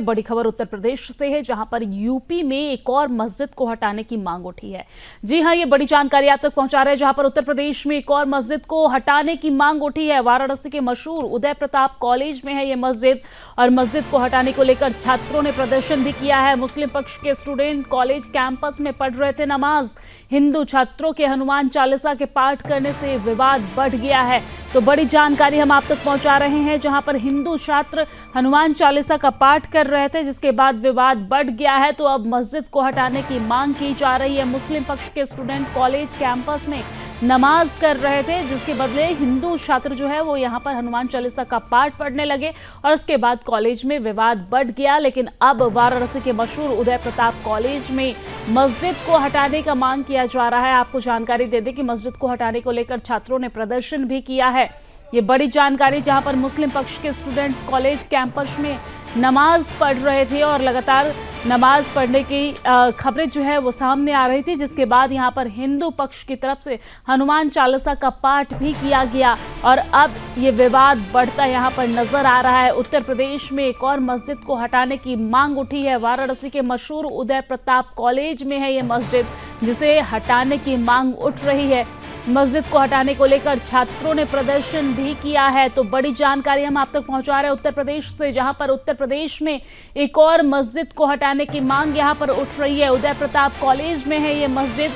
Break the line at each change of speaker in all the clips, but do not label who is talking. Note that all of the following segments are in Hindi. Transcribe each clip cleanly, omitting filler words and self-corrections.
बड़ी खबर उत्तर प्रदेश से है, जहां पर यूपी में एक और मस्जिद को हटाने की मांग उठी है। जी हां, ये बड़ी जानकारी आप तक पहुंचा रहे हैं, जहां पर उत्तर प्रदेश में एक और मस्जिद को हटाने की मांग उठी है। वाराणसी के मशहूर उदय प्रताप कॉलेज में है ये मस्जिद, और मस्जिद को हटाने को लेकर छात्रों ने प्रदर्शन भी किया है। मुस्लिम पक्ष के स्टूडेंट कॉलेज कैंपस में पढ़ रहे थे नमाज। हिंदू छात्रों के हनुमान चालीसा के पाठ करने से विवाद बढ़ गया है। तो बड़ी जानकारी हम आप तक पहुंचा रहे हैं, जहां पर हिंदू छात्र हनुमान चालीसा का पाठ कर रहे थे, जिसके बाद विवाद बढ़ गया है। तो अब मस्जिद को हटाने की मांग की जा रही है। मुस्लिम पक्ष के स्टूडेंट कॉलेज कैंपस में नमाज कर रहे थे, जिसके बदले हिंदू छात्र जो है वो यहां पर हनुमान चालीसा का पाठ पढ़ने लगे, और उसके बाद कॉलेज में विवाद बढ़ गया। लेकिन अब वाराणसी के मशहूर उदय प्रताप कॉलेज में मस्जिद को हटाने का मांग किया जा रहा है। आपको जानकारी दे दें कि मस्जिद को हटाने को लेकर छात्रों ने प्रदर्शन भी किया है। ये बड़ी जानकारी, जहां पर मुस्लिम पक्ष के स्टूडेंट्स कॉलेज कैंपस में नमाज पढ़ रहे थे और लगातार नमाज पढ़ने की खबरें जो है वो सामने आ रही थी, जिसके बाद यहां पर हिंदू पक्ष की तरफ से हनुमान चालीसा का पाठ भी किया गया, और अब ये विवाद बढ़ता यहां पर नजर आ रहा है। उत्तर प्रदेश में एक और मस्जिद को हटाने की मांग उठी है। वाराणसी के मशहूर उदय प्रताप कॉलेज में है ये मस्जिद, जिसे हटाने की मांग उठ रही है। मस्जिद को हटाने को लेकर छात्रों ने प्रदर्शन भी किया है। तो बड़ी जानकारी हम आप तक पहुंचा रहे हैं उत्तर प्रदेश से, जहां पर उत्तर प्रदेश में एक और मस्जिद को हटाने की मांग यहां पर उठ रही है। उदय प्रताप कॉलेज में है ये मस्जिद,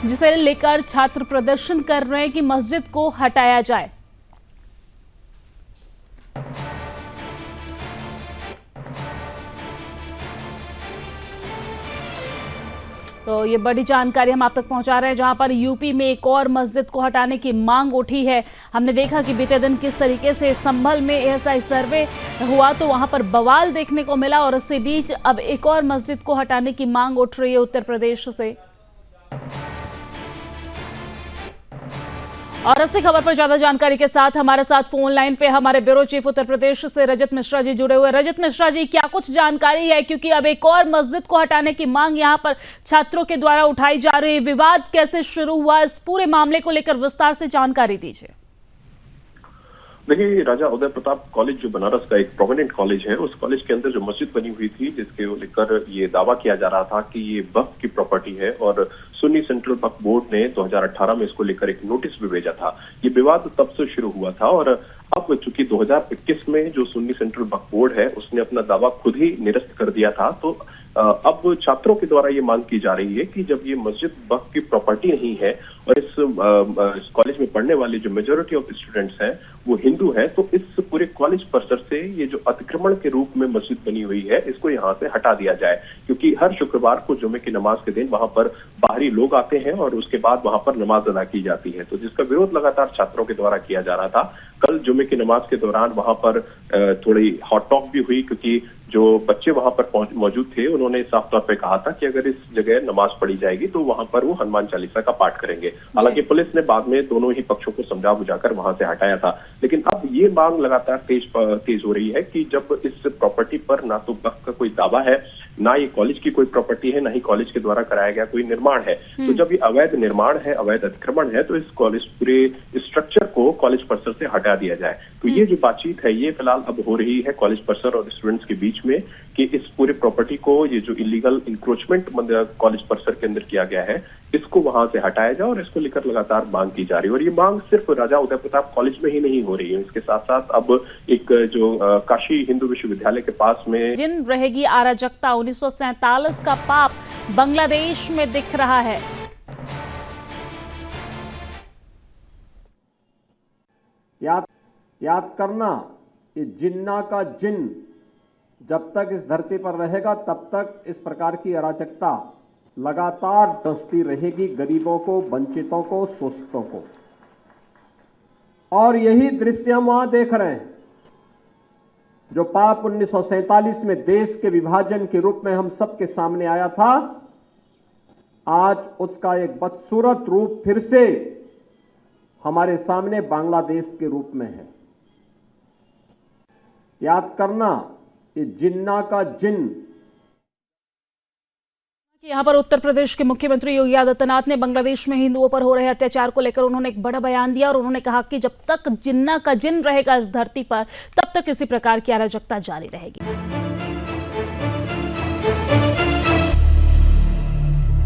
जिसे लेकर छात्र प्रदर्शन कर रहे हैं कि मस्जिद को हटाया जाए। तो ये बड़ी जानकारी हम आप तक पहुंचा रहे हैं, जहां पर यूपी में एक और मस्जिद को हटाने की मांग उठी है। हमने देखा कि बीते दिन किस तरीके से संभल में एएसआई सर्वे हुआ, तो वहां पर बवाल देखने को मिला, और इसी बीच अब एक और मस्जिद को हटाने की मांग उठ रही है उत्तर प्रदेश से। और इसी खबर पर ज्यादा जानकारी के साथ हमारे साथ फोन लाइन पे हमारे ब्यूरो चीफ उत्तर प्रदेश से रजत मिश्रा जी जुड़े हुए। रजत मिश्रा जी, क्या कुछ जानकारी है, क्योंकि अब एक और मस्जिद को हटाने की मांग यहां पर छात्रों के द्वारा उठाई जा रही है। विवाद कैसे शुरू हुआ, इस पूरे मामले को लेकर विस्तार से जानकारी दीजिए।
देखिए, राजा उदय प्रताप कॉलेज जो बनारस का एक प्रोमिनेंट कॉलेज है, उस कॉलेज के अंदर जो मस्जिद बनी हुई थी, जिसके लेकर ये दावा किया जा रहा था कि ये वक्फ की प्रॉपर्टी है, और सुन्नी सेंट्रल वक्फ बोर्ड ने 2018 में इसको लेकर एक नोटिस भी भेजा था। ये विवाद तब से शुरू हुआ था, और अब चूंकि 2021 में जो सुन्नी सेंट्रल वक्फ बोर्ड है उसने अपना दावा खुद ही निरस्त कर दिया था, तो अब छात्रों के द्वारा ये मांग की जा रही है कि जब ये मस्जिद वक्फ की प्रॉपर्टी नहीं है, और इस कॉलेज में पढ़ने वाले जो मेजोरिटी ऑफ स्टूडेंट्स हैं वो हिंदू हैं, तो इस पूरे कॉलेज परिसर से ये जो अतिक्रमण के रूप में मस्जिद बनी हुई है, इसको यहाँ से हटा दिया जाए। क्योंकि हर शुक्रवार को जुमे की नमाज के दिन वहां पर बाहरी लोग आते हैं, और उसके बाद वहां पर नमाज अदा की जाती है, तो जिसका विरोध लगातार छात्रों के द्वारा किया जा रहा था। कल जुमे की नमाज के दौरान वहां पर थोड़ी हॉट टॉक भी हुई, क्योंकि जो बच्चे वहां पर मौजूद थे उन्होंने साफ तौर पे कहा था कि अगर इस जगह नमाज पढ़ी जाएगी तो वहां पर वो हनुमान चालीसा का पाठ करेंगे। हालांकि पुलिस ने बाद में दोनों ही पक्षों को समझा बुझाकर वहां से हटाया था। लेकिन अब ये मांग लगातार तेज हो रही है कि जब इस प्रॉपर्टी पर ना तो वक्फ का कोई दावा है, ना ये कॉलेज की कोई प्रॉपर्टी है, ना ही कॉलेज के द्वारा कराया गया कोई निर्माण है, तो जब ये अवैध निर्माण है, अवैध अतिक्रमण है, तो इस कॉलेज पूरे स्ट्रक्चर को कॉलेज परिसर से हटा दिया जाए। तो ये जो बातचीत है ये फिलहाल अब हो रही है कॉलेज परिसर और स्टूडेंट्स के बीच में, कि इस पूरे प्रॉपर्टी को, ये जो इलीगल इंक्रोचमेंट कॉलेज परिसर के अंदर किया गया है, इसको वहां से हटाया जाए, और इसको लेकर लगातार मांग की जा रही है। और ये मांग सिर्फ राजा उदय प्रताप कॉलेज में ही नहीं हो रही है, इसके साथ साथ अब एक जो काशी हिंदू विश्वविद्यालय के पास में
जिन रहेगी अराजकता, 1947 का पाप बांग्लादेश में दिख रहा है।
याद करना, ये जिन्ना का जिन जब तक इस धरती पर रहेगा तब तक इस प्रकार की अराजकता लगातार डसती रहेगी, गरीबों को, वंचितों को, शोषितों को। और यही दृश्य हम वहां देख रहे हैं, जो पाप 1947 में देश के विभाजन के रूप में हम सबके सामने आया था, आज उसका एक बदसूरत रूप फिर से हमारे सामने बांग्लादेश के रूप में है। याद करना, ये जिन्ना का जिन।
यहाँ पर उत्तर प्रदेश के मुख्यमंत्री योगी आदित्यनाथ ने बांग्लादेश में हिंदुओं पर हो रहे अत्याचार को लेकर उन्होंने एक बड़ा बयान दिया, और उन्होंने कहा कि जब तक जिन्ना का जिन रहेगा इस धरती पर, तब तक इसी प्रकार की अराजकता जारी रहेगी।